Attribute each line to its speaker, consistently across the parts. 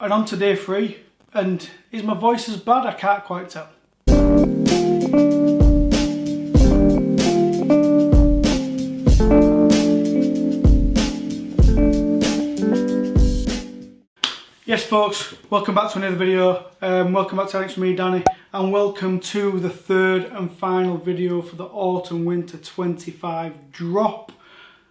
Speaker 1: and on to day 3. And is my voice as bad? I can't quite tell. Yes folks, welcome back to another video. Welcome back to Alex from me, Danny, and welcome to the third and final video for the Autumn Winter 25 drop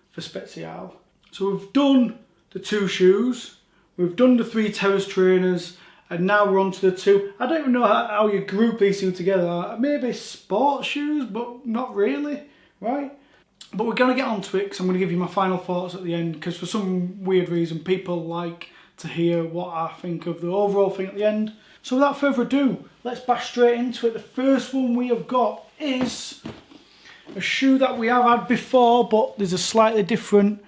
Speaker 1: for Spezial. So we've done the 2 shoes, we've done the 3 terrace trainers, and now we're on to the 2. I don't even know how you group these 2 together. Maybe sports shoes, but not really, right? But we're going to get onto it because I'm going to give you my final thoughts at the end, because for some weird reason people like to hear what I think of the overall thing at the end. So without further ado, let's bash straight into it. The first one we have got is a shoe that we have had before, but there's a slightly different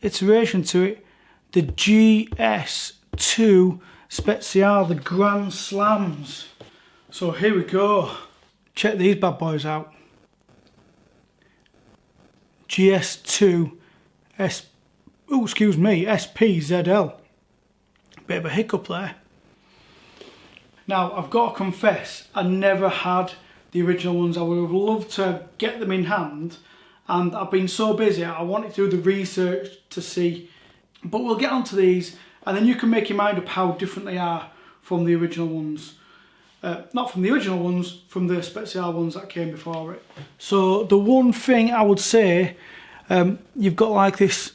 Speaker 1: iteration to it. The GS II SPZL, the Grand Slams. So here we go. Check these bad boys out. GS II SPZL. Bit of a hiccup there. Now, I've got to confess, I never had the original ones. I would have loved to get them in hand, and I've been so busy, I wanted to do the research to see. But we'll get onto these, and then you can make your mind up how different they are from the original ones. Not from the original ones, from the Spezial ones that came before it. So the one thing I would say, you've got like this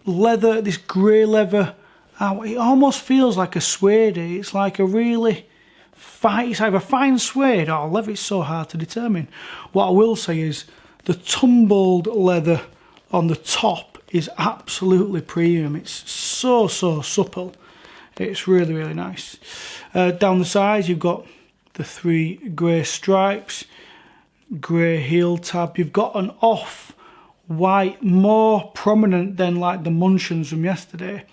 Speaker 1: leather, this grey leather. It almost feels like a suede. It's like a really fine, it's either fine suede or leather. It's so hard to determine. What I will say is the tumbled leather on the top is absolutely premium. It's so supple. It's really nice. Down the sides you've got the 3 grey stripes, grey heel tab. You've got an off white, more prominent than like the Munchens from yesterday,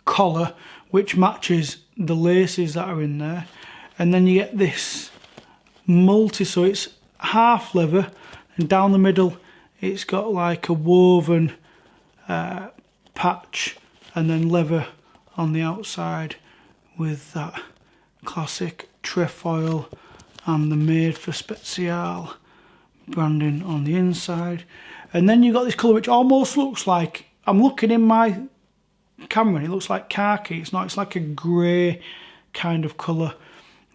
Speaker 1: collar, which matches the laces that are in there. And then you get this multi, so it's half leather, and down the middle it's got like a woven patch, and then leather on the outside with that classic trefoil and the made for Spezial branding on the inside. And then you've got this colour which almost looks like, I'm looking in my camera and it looks like khaki. It's not, it's like a grey kind of colour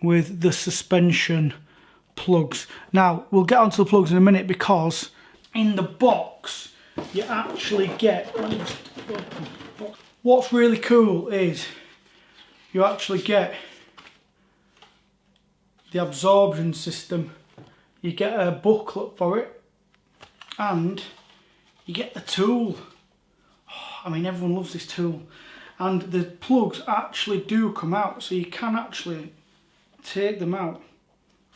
Speaker 1: with the suspension plugs. Now we'll get onto the plugs in a minute, because in the box you actually get, what's really cool is you actually get the absorption system. You get a booklet for it, and you get the tool. I mean, everyone loves this tool. And the plugs actually do come out, so you can actually take them out,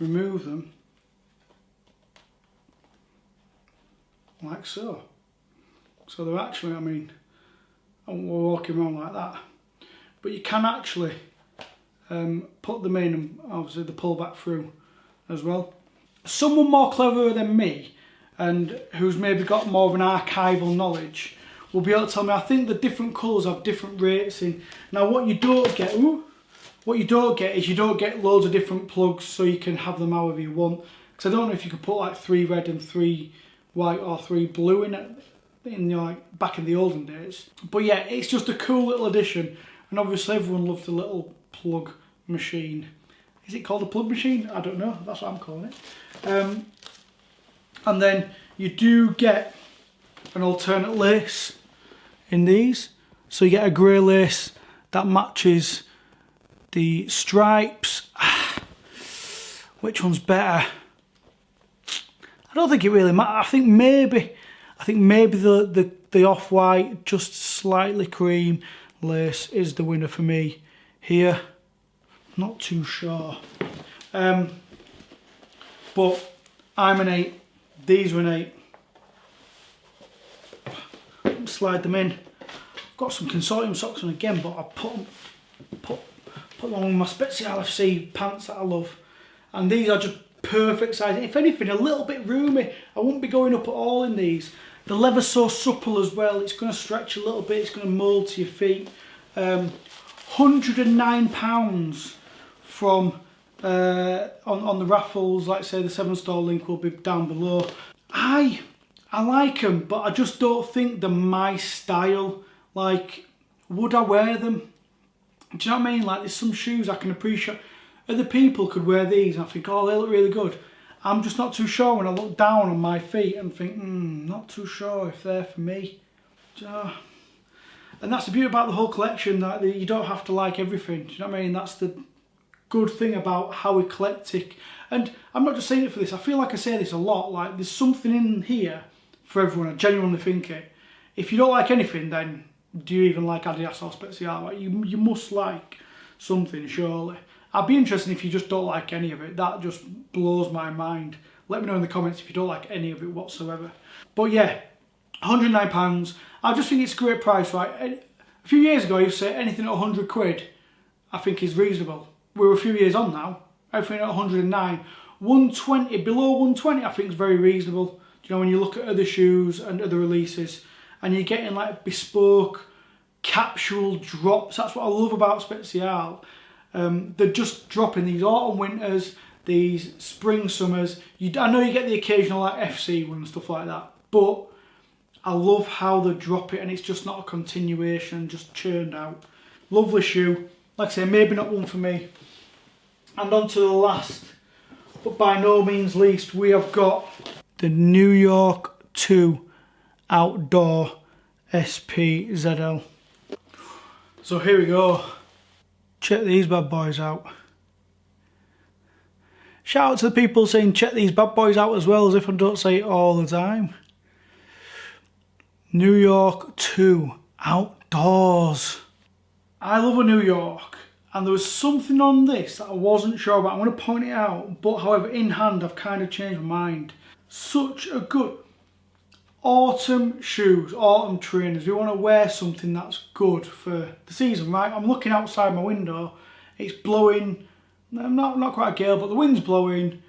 Speaker 1: remove them, like so. So they're actually, I mean, we're walking around like that. But you can actually put them in, and obviously they pull back through as well. Someone more clever than me, and who's maybe got more of an archival knowledge, will be able to tell me. I think the different colours have different rates in. Now what you don't get, is you don't get loads of different plugs, so you can have them however you want. Because I don't know if you could put like 3 red and 3 white or 3 blue in it, like back in the olden days. But yeah, it's just a cool little addition, and obviously everyone loves the little plug machine. Is it called a plug machine? I don't know, that's what I'm calling it. And then you do get an alternate lace in these. So you get a grey lace that matches the stripes. Which one's better? I don't think it really matters. I think maybe the off-white, just slightly cream lace is the winner for me here. Not too sure. But I'm an 8. These were an 8. Slide them in. I've got some consortium socks on again, but I put them on with my Spezial FC pants that I love. And these are just perfect size. If anything, a little bit roomy. I wouldn't be going up at all in these. The leather's so supple as well, it's going to stretch a little bit, it's going to mould to your feet. £109 from on the raffles, like I say, the Sevenstore link will be down below. I like them, but I just don't think they're my style. Like, would I wear them? Do you know what I mean? Like, there's some shoes I can appreciate. Other people could wear these and I think, oh, they look really good. I'm just not too sure when I look down on my feet and think, not too sure if they're for me. Do you know? And that's the beauty about the whole collection, that you don't have to like everything. Do you know what I mean? That's the good thing about how eclectic. And I'm not just saying it for this, I feel like I say this a lot, like there's something in here for everyone. I genuinely think it. If you don't like anything, then do you even like adidas or Spezial? Like, you must like something, surely. I'd be interested if you just don't like any of it. That just blows my mind. Let me know in the comments if you don't like any of it whatsoever. But yeah, £109. I just think it's a great price, right? A few years ago, I used to say anything at 100 quid, I think is reasonable. We're a few years on now. Everything at 109. 120, below 120, I think is very reasonable. Do you know, when you look at other shoes and other releases, and you're getting like bespoke capsule drops. That's what I love about Spezial. They're just dropping these autumn winters, these spring summers. I know you get the occasional like FC one and stuff like that, but I love how they drop it and it's just not a continuation, just churned out. Lovely shoe. Like I say, maybe not one for me. And on to the last, but by no means least, we have got the New York II Outdoor SPZL. So here we go. Check these bad boys out. Shout out to the people saying check these bad boys out as well, as if I don't say it all the time. New York II Outdoors. I love a New York, and there was something on this that I wasn't sure about. I'm going to point it out, but however, in hand, I've kind of changed my mind. Such a good autumn shoes, autumn trainers. We want to wear something that's good for the season, right? I'm looking outside my window. It's blowing, not quite a gale, but the wind's blowing.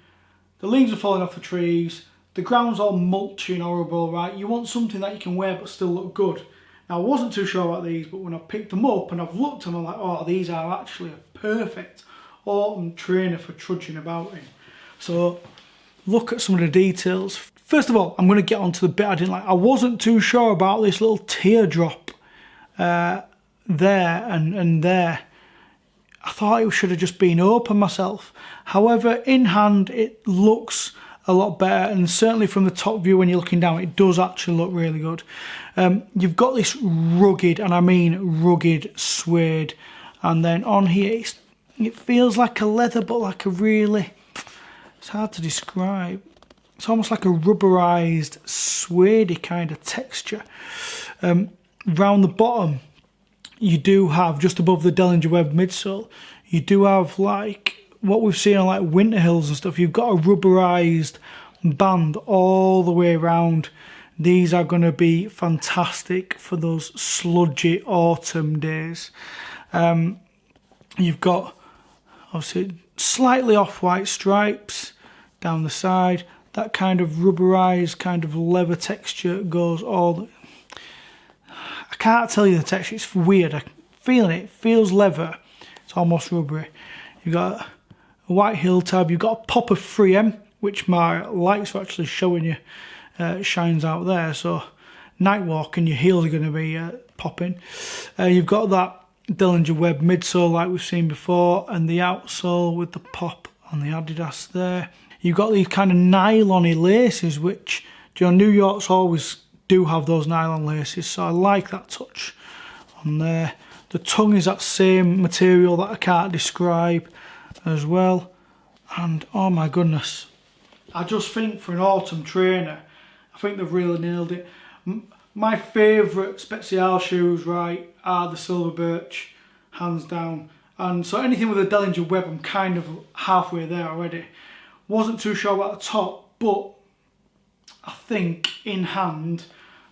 Speaker 1: The leaves are falling off the trees. The ground's all mulchy and horrible, right? You want something that you can wear but still look good. Now, I wasn't too sure about these, but when I picked them up and I've looked at them, I'm like, oh, these are actually a perfect autumn trainer for trudging about in. So, look at some of the details. First of all, I'm going to get onto the bit I didn't like. I wasn't too sure about this little teardrop there and there. I thought it should have just been open myself. However, in hand, it looks a lot better, and certainly from the top view when you're looking down, it does actually look really good. You've got this rugged, and I mean rugged, suede, and then on here, it feels like a leather, but like a really, it's hard to describe. It's almost like a rubberized, suede kind of texture. Round the bottom, you do have, just above the Dellinger Webb midsole, you do have like what we've seen on like winter hills and stuff. You've got a rubberized band all the way around. These are going to be fantastic for those sludgy autumn days. You've got obviously slightly off-white stripes down the side. That kind of rubberized kind of leather texture goes all. I can't tell you the texture, it's weird. I'm feeling it, feels leather. It's almost rubbery. You've got a white heel tab, you've got a pop of 3M, which my lights are actually showing you shines out there. So night walking, your heels are going to be popping. You've got that Dellinger Webb midsole like we've seen before, and the outsole with the pop on the Adidas there. You've got these kind of nylon-y laces, which, you know, New York's always do have those nylon laces, so I like that touch on there. The tongue is that same material that I can't describe as well. And oh my goodness, I just think for an autumn trainer, I think they've really nailed it. My favourite Spezial shoes, right, are the Silver Birch, hands down. And so anything with a Dellinger Webb, I'm kind of halfway there already. Wasn't too sure about the top, but I think in hand,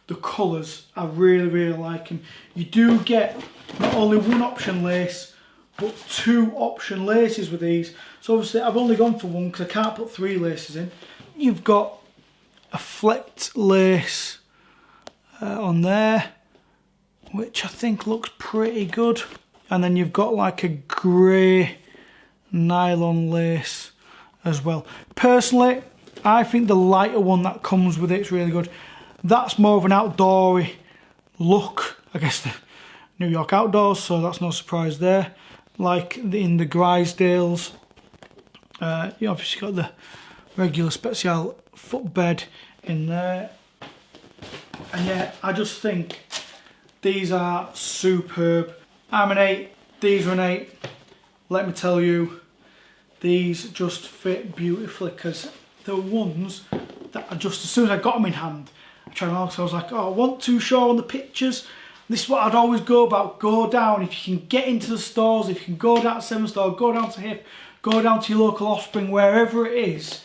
Speaker 1: the colours I really like them. You do get not only one option lace, but two option laces with these. So obviously I've only gone for one because I can't put three laces in. You've got a flecked lace on there, which I think looks pretty good. And then you've got like a grey nylon lace as well. Personally, I think the lighter one that comes with it is really good. That's more of an outdoory look, I guess, the New York Outdoors, so that's no surprise there. Like in the Grisdales, you obviously got the regular Spezial footbed in there. And yeah, I just think these are superb. I'm an 8, these are an 8. Let me tell you, these just fit beautifully, because the ones that are just, as soon as I got them in hand, I was like, oh, I want to show on the pictures. This is what I'd always go about. Go down, if you can get into the stores, if you can go down to Sevenstore, go down to Hip, go down to your local Offspring, wherever it is,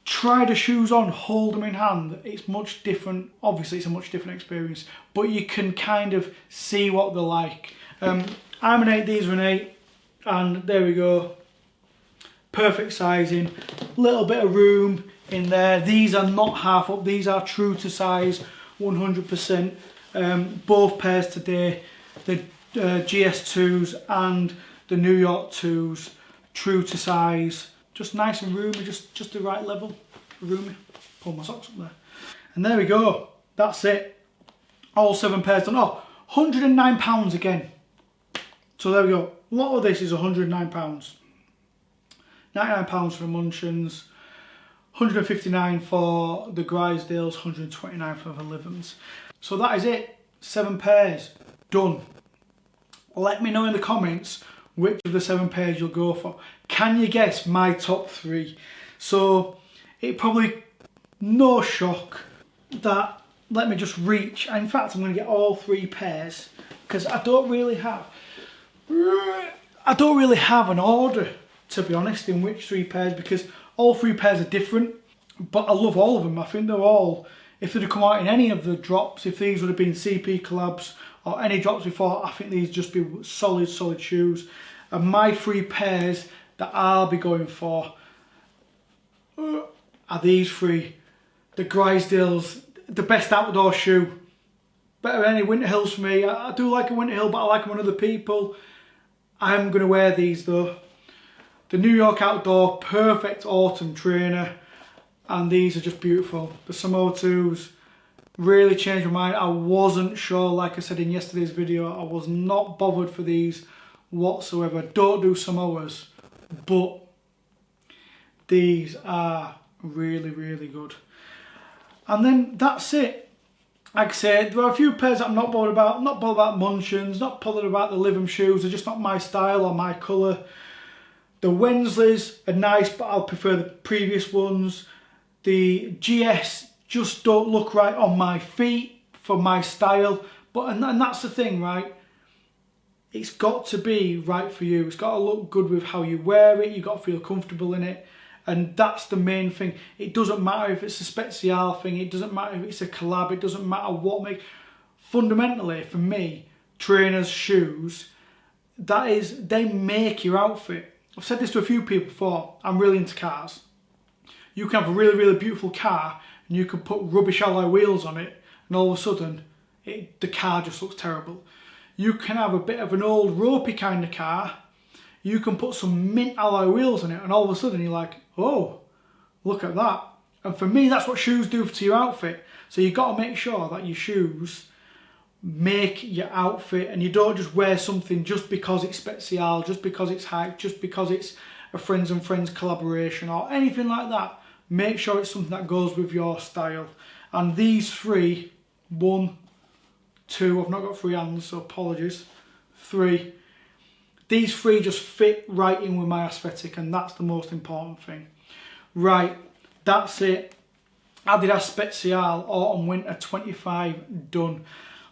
Speaker 1: try the shoes on, hold them in hand. It's much different. Obviously, it's a much different experience, but you can kind of see what they're like. I'm an 8, these are an 8, and there we go. Perfect sizing, little bit of room in there. These are not half up, these are true to size, 100%. Both pairs today, the GS2s and the New York 2s, true to size. Just nice and roomy, just the right level, roomy. Pull my socks up there. And there we go, that's it. All 7 pairs done. Oh, £109 again. So there we go, a lot of this is £109. £99 for the Munchens, £159 for the Grisdales, £129 for the Livens. So that is it, 7 pairs, done. Let me know in the comments which of the 7 pairs you'll go for. Can you guess my top 3? So it probably, no shock that, let me just reach. In fact, I'm going to get all 3 pairs, because I don't really have an order, to be honest, in which 3 pairs, because all 3 pairs are different, but I love all of them. I think they're all, if they'd have come out in any of the drops, if these would have been CP collabs or any drops before, I think these just be solid shoes. And my 3 pairs that I'll be going for are these 3. The Grisdales, the best outdoor shoe. Better than any Winter Hills for me. I do like a Winter Hill, but I like them on other people. I'm going to wear these though. The New York Outdoor, perfect autumn trainer, and these are just beautiful. The Samoa 2s really changed my mind. I wasn't sure, like I said in yesterday's video, I was not bothered for these whatsoever. Don't do Samoas, but these are really good. And then that's it. Like I said, there are a few pairs that I'm not bothered about. I'm not bothered about Munchens, not bothered about the Livem shoes. They're just not my style or my colour. The Wensleys are nice, but I'll prefer the previous ones. The GS just don't look right on my feet for my style. And that's the thing, right? It's got to be right for you. It's got to look good with how you wear it. You've got to feel comfortable in it. And that's the main thing. It doesn't matter if it's a Spezial thing. It doesn't matter if it's a collab. It doesn't matter what make. Fundamentally, for me, trainers, shoes, they make your outfit. I've said this to a few people before. I'm really into cars. You can have a really beautiful car and you can put rubbish alloy wheels on it, and all of a sudden the car just looks terrible. You can have a bit of an old ropey kind of car, you can put some mint alloy wheels on it, and all of a sudden you're like, oh, look at that. And for me, that's what shoes do to your outfit. So you've got to make sure that your shoes make your outfit, and you don't just wear something just because it's Spezial, just because it's hype, just because it's a friends and friends collaboration or anything like that. Make sure it's something that goes with your style. And these 3, 1, 2, I've not got 3 hands, so apologies, 3. These 3 just fit right in with my aesthetic, and that's the most important thing. Right, that's it. Adidas Spezial Autumn Winter 25 done.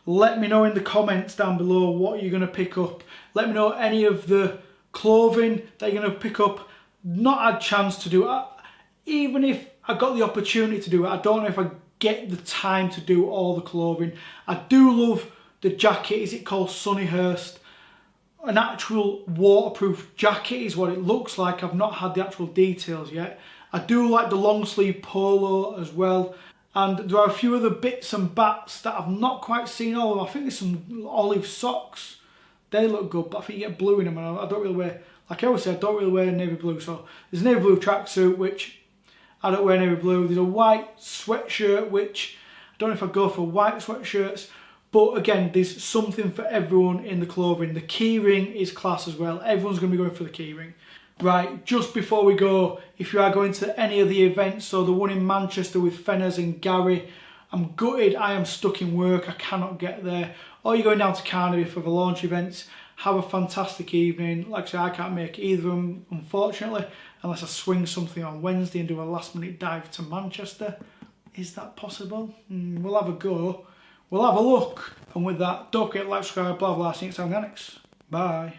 Speaker 1: Let me know in the comments down below what you're going to pick up. Let me know any of the clothing that you're going to pick up. Not had a chance to do it. Even if I got the opportunity to do it, I don't know if I get the time to do all the clothing. I do love the jacket. Is it called Sunnyhurst? An actual waterproof jacket is what it looks like. I've not had the actual details yet. I do like the long sleeve polo as well. And there are a few other bits and bats that I've not quite seen all of them. I think there's some olive socks. They look good, but I think you get blue in them, and I don't really wear, like I always say, I don't really wear navy blue. So there's a navy blue tracksuit, which I don't wear navy blue. There's a white sweatshirt, which I don't know if I go for white sweatshirts. But again, there's something for everyone in the clothing. The keyring is class as well. Everyone's going to be going for the keyring. Right, just before we go, if you are going to any of the events, so the one in Manchester with Fenners and Gary, I'm gutted I am stuck in work, I cannot get there. Or you're going down to Carnaby for the launch events, have a fantastic evening. Like I say, I can't make either of them, unfortunately, unless I swing something on Wednesday and do a last minute dive to Manchester. Is that possible? We'll have a go. We'll have a look. And with that, don't forget to like, subscribe, blah blah, see you next time, Ganix. Bye.